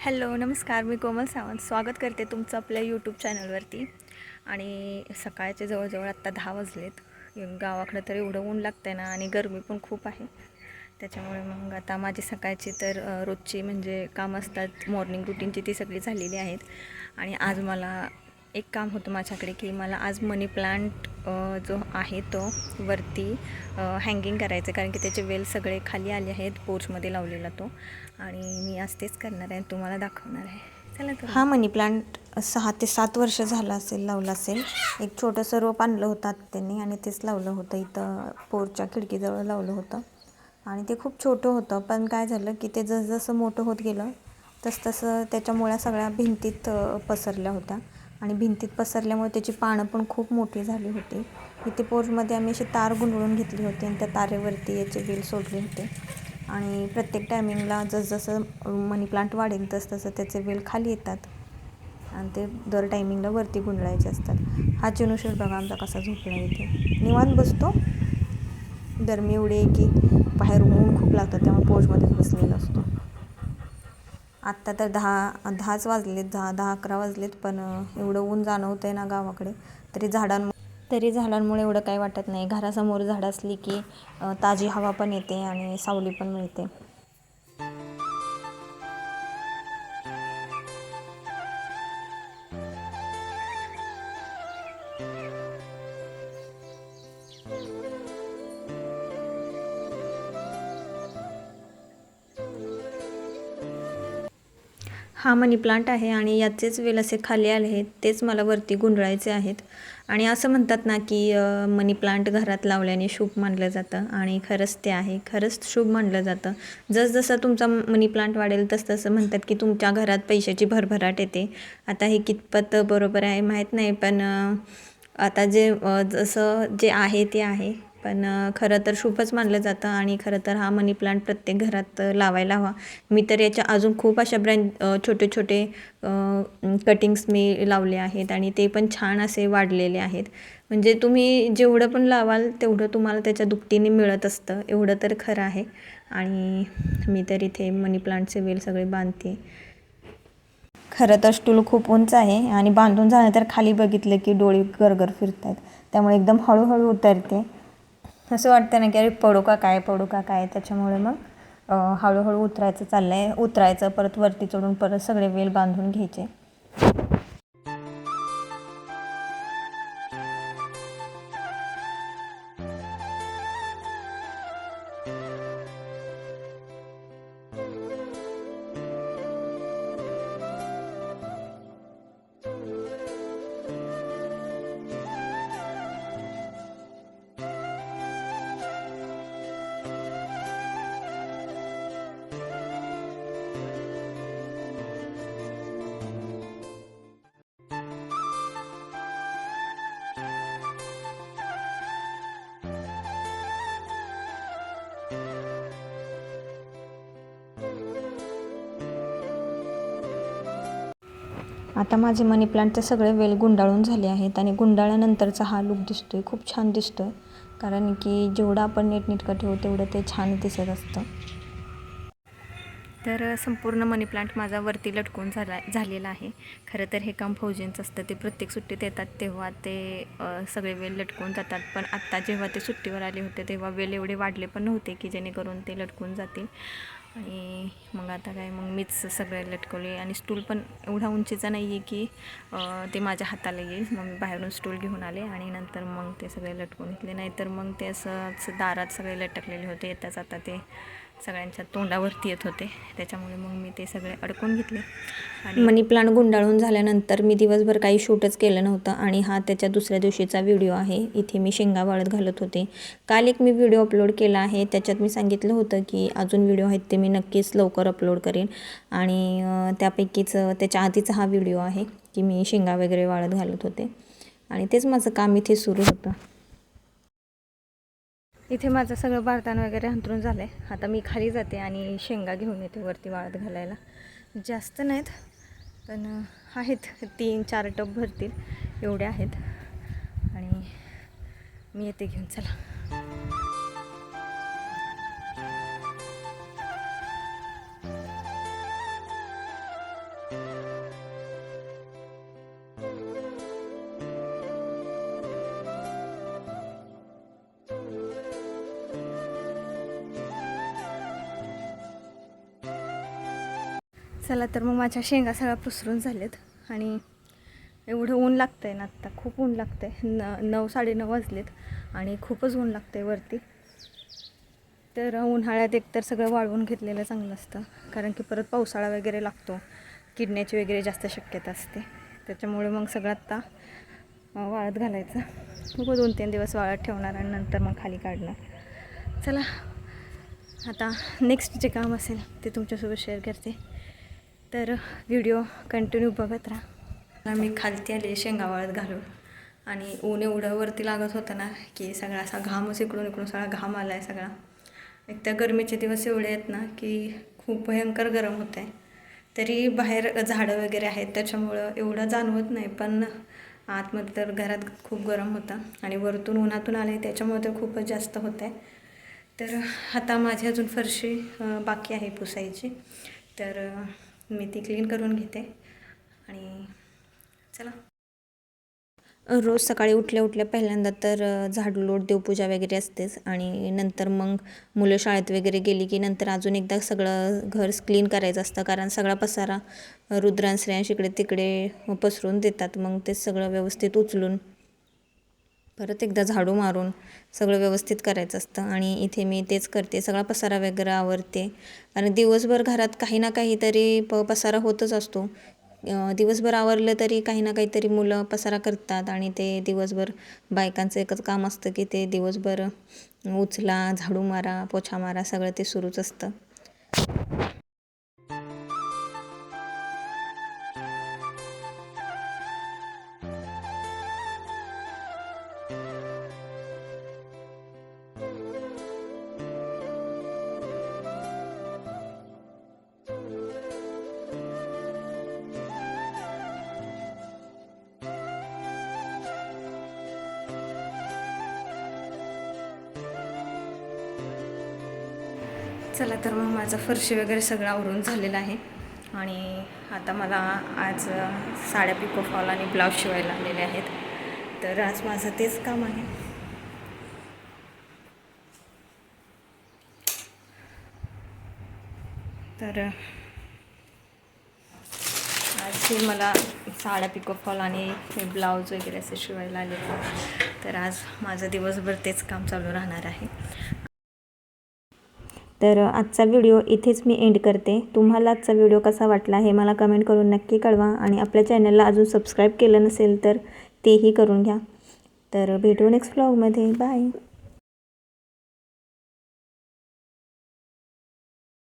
Hello नमस्कार, मी कोमल सावंत स्वागत करते तुमचं आपल्या यूट्यूब चॅनलवरती. आणि सकाळचे जवळजवळ आत्ता 10 वाजलेत. गावाकडं तर एवढं ऊन लागतं आहे ना, आणि गरमी पण खूप आहे. त्याच्यामुळे मग आता माझी सकाळची तर रोजची म्हणजे काम असतात, मॉर्निंग रुटीनची ती सगळी झालेली आहेत. आणि आज मला एक काम होतं माझ्याकडे की मला आज मनी प्लांट जो आहे तो वरती हँगिंग करायचं, कारण की त्याचे वेल सगळे खाली आले आहेत पोर्चमध्ये लावलेला तो. आणि मी आज तेच करणार आहे, तुम्हाला दाखवणार आहे. चला तर. हा मनी प्लांट 6 ते 7 वर्ष झालं असेल लावलं असेल. एक छोटंसं रोप आणलं होतं त्यांनी आणि तेच लावलं होतं, इथं पोरच्या खिडकीजवळ लावलं होतं. आणि ते खूप छोटं होतं, पण काय झालं की ते जसं मोठं होत गेलं तसं त्याच्या मुळ्या सगळ्या भिंतीत पसरल्या होत्या. आणि भिंतीत पसरल्यामुळे त्याची पानं पण खूप मोठी झाली होती. इथे पोर्चमध्ये आम्ही अशी तार गुंडळून घेतली होती आणि त्या तारेवरती याचे वेल सोडले होते. आणि प्रत्येक टायमिंगला जसं मनी प्लांट वाढेल तसं त्याचे वेल खाली येतात आणि ते दर टायमिंगला वरती गुंडळायचे असतात. हा चिनुशेर बघा आमचा कसा झोपला इथे, निवांत बसतो. गरमी एवढी आहे की बाहेर ऊन खूप लागतं, त्यामुळे पोर्चमध्येच बसलेला असतो. आत्ता तर 10च वाजलेत, 10-11 वाजलेत, पण एवढं ऊन जाणवतं आहे ना गावाकडे. तरी झाडांमुळे एवढं काही वाटत नाही. घरासमोर झाडं असली की ताजी हवा पण येते आणि सावली पण मिळते. हा मनी प्लांट आहे आणि याचेच वेल असे खाली आले आहेत, तेच मला वरती गुंडळायचे आहेत. आणि असं म्हणतात ना की मनी प्लांट घरात लावल्याने शुभ मानलं जातं, आणि खरंच ते आहे, खरंच शुभ मानलं जातं. जसं तुमचा मनी प्लांट वाढेल तसं म्हणतात की तुमच्या घरात पैशाची भरभराट येते. आता हे कितपत बरोबर आहे माहीत नाही, पण आता जसं जे आहे ते आहे. पण खरं तर शुभच मानलं जातं, आणि खरं तर हा मनी प्लांट प्रत्येक घरात लावायला हवा. मी तर याच्या अजून खूप अशा छोटे छोटे कटिंग्स मी लावले आहेत, आणि ते पण छान असे वाढलेले आहेत. म्हणजे तुम्ही जेवढं पण लावाल तेवढं तुम्हाला त्याच्या दुपटीने मिळत असतं, एवढं तर खरं आहे. आणि मी तर इथे मनी प्लांटचे वेल सगळे बांधते. खरं तर स्टूल खूप उंच आहे आणि बांधून झालं तर खाली बघितलं की डोळे गरगर फिरत आहेत, त्यामुळे एकदम हळूहळू उतरते. असं वाटतं ना की अरे पडू का काय. त्याच्यामुळे मग हळूहळू उतरायचं, परत वरती चढून परत सगळे वेल बांधून घ्यायचे. आता माझे मनी प्लांटचे सगळे वेल गुंडाळून झाले आहेत, आणि गुंडाळल्यानंतरचा हा लुक दिसतोय, खूप छान दिसतोय. कारण की जेवढं आपण नीटनेटकं ठेवू तेवढं ते छान दिसत असतं. तर संपूर्ण मनी प्लांट माझा वरती लटकून झालेला आहे. खरं तर हे काम फौजींचं असतं, ते प्रत्येक सुट्टीत येतात तेव्हा ते सगळे वेल लटकून जातात. पण आत्ता जेव्हा ते सुट्टीवर आले होते तेव्हा वेल एवढे वाढले पण नव्हते की जेणेकरून ते लटकून जातील. आणि मग आता काय, मग मीच सगळे लटकवले. आणि स्टूल पण एवढा उंचीचा नाही आहे की ते माझ्या हाताला येईल. मग मी बाहेरून स्टूल घेऊन आले आणि नंतर मग ते सगळे लटकून घेतले. नाहीतर मग ते असं दारात सगळे लटकलेले होते, येताच आता ते सगळ्यांच्या तोंडावरती येत होते. त्याच्यामुळे मग मी ते सगळे अडकून घेतले. आणि मनी प्लांट गुंडाळून झाल्यानंतर मी दिवसभर काही शूटच केलं नव्हतं, आणि हा त्याच्या दुसऱ्या दिवशीचा व्हिडिओ आहे. इथे मी शेंगा वाळत घालत होते. काल एक मी व्हिडिओ अपलोड केला आहे, त्याच्यात मी सांगितलं होतं की अजून व्हिडिओ आहेत ते मी नक्कीच लवकर अपलोड करेन. आणि त्यापैकीच त्याच्या आधीचा हा व्हिडिओ आहे की मी शेंगा वगैरे वाळत घालत होते, आणि तेच माझं काम इथे सुरू होतं. इथे माझं सगळं बारदान वगैरे अंथरून झालं आहे. आता मी खाली जाते आणि शेंगा घेऊन येते वरती वाळत घालायला. जास्त नाहीत, पण आहेत, 3-4 टब भरतील एवढे आहेत. आणि मी येते घेऊन, चला. चला तर मग माझ्या शेंगा सगळ्या पुसरून झालेत आणि एवढं ऊन लागतं आहे ना आत्ता, खूप ऊन लागतं आहे. 9-9:30 वाजलेत आणि खूपच ऊन लागतं आहे वरती. तर उन्हाळ्यात एकतर सगळं वाळवून घेतलेलं चांगलं असतं, कारण की परत पावसाळा वगैरे लागतो, किडण्याची वगैरे जास्त शक्यता असते. त्याच्यामुळे मग सगळं आत्ता वाळत घालायचं. मग 2-3 दिवस वाळत ठेवणार आणि नंतर मग खाली काढणार. चला आता नेक्स्ट जे काम असेल ते तुमच्यासोबत शेअर करते, तर व्हिडिओ कंटिन्यू बघत राहा. मी खालती आले शेंगा वाळत घालून आणि ऊन एवढं वरती लागत होतं ना की सगळा असा घामच इकडून सगळा घाम आला आहे सगळा. एक तर गरमीचे दिवस एवढे आहेत ना की खूप भयंकर गरम होतं आहे. तरी बाहेर झाडं वगैरे आहेत त्याच्यामुळं एवढं जाणवत नाही, पण आतमध्ये तर घरात खूप गरम होतं आणि वरतून उन्हातून आले त्याच्यामुळे तर खूपच जास्त होतं आहे. तर आता माझी अजून फरशी बाकी आहे पुसायची, तर मी ती क्लीन करून घेते. आणि चला, रोज सकाळी उठल्या पहिल्यांदा तर झाडू लोट देवपूजा वगैरे असतेच आणि नंतर मग मुलं शाळेत वगैरे गेली की नंतर अजून एकदा सगळं घर क्लीन करायचं असतं, कारण सगळा पसारा रुद्रांश्रेयांश इकडे तिकडे पसरून देतात. मग ते सगळं व्यवस्थित उचलून परत एकदा झाडू मारून सगळं व्यवस्थित करायचं असतं आणि इथे मी तेच करते, सगळा पसारा वगैरे आवरते. आणि दिवसभर घरात काही ना काहीतरी पसारा होतच असतो. दिवसभर आवरलं तरी काही ना काहीतरी मुलं पसारा करतात आणि ते दिवसभर बायकांचं एकच काम असतं की ते दिवसभर उचला, झाडू मारा, पोछा मारा, सगळं ते सुरूच असतं. चला तर मग माझं फरशी वगैरे सगळं आवरून झालेलं आहे आणि आता मला आज साड्या पिको फॉल आणि ब्लाऊज शिवायला आलेले आहेत, तर आज माझं तेच काम आहे. तर आज मला साड्या पिको फॉल आणि ब्लाऊज वगैरे असे शिवायला आलेले आहे, तर आज माझं दिवसभर तेच काम चालू राहणार आहे. तर आजचा व्हिडिओ इथेच मी एंड करते. तुम्हाला आजचा व्हिडिओ कसा वाटला हे मला कमेंट करून नक्की कळवा आणि आपल्या चॅनलला अजून सबस्क्राईब केलं नसेल तर तेही करून घ्या. तर भेटू नेक्स्ट व्लॉगमध्ये. बाय.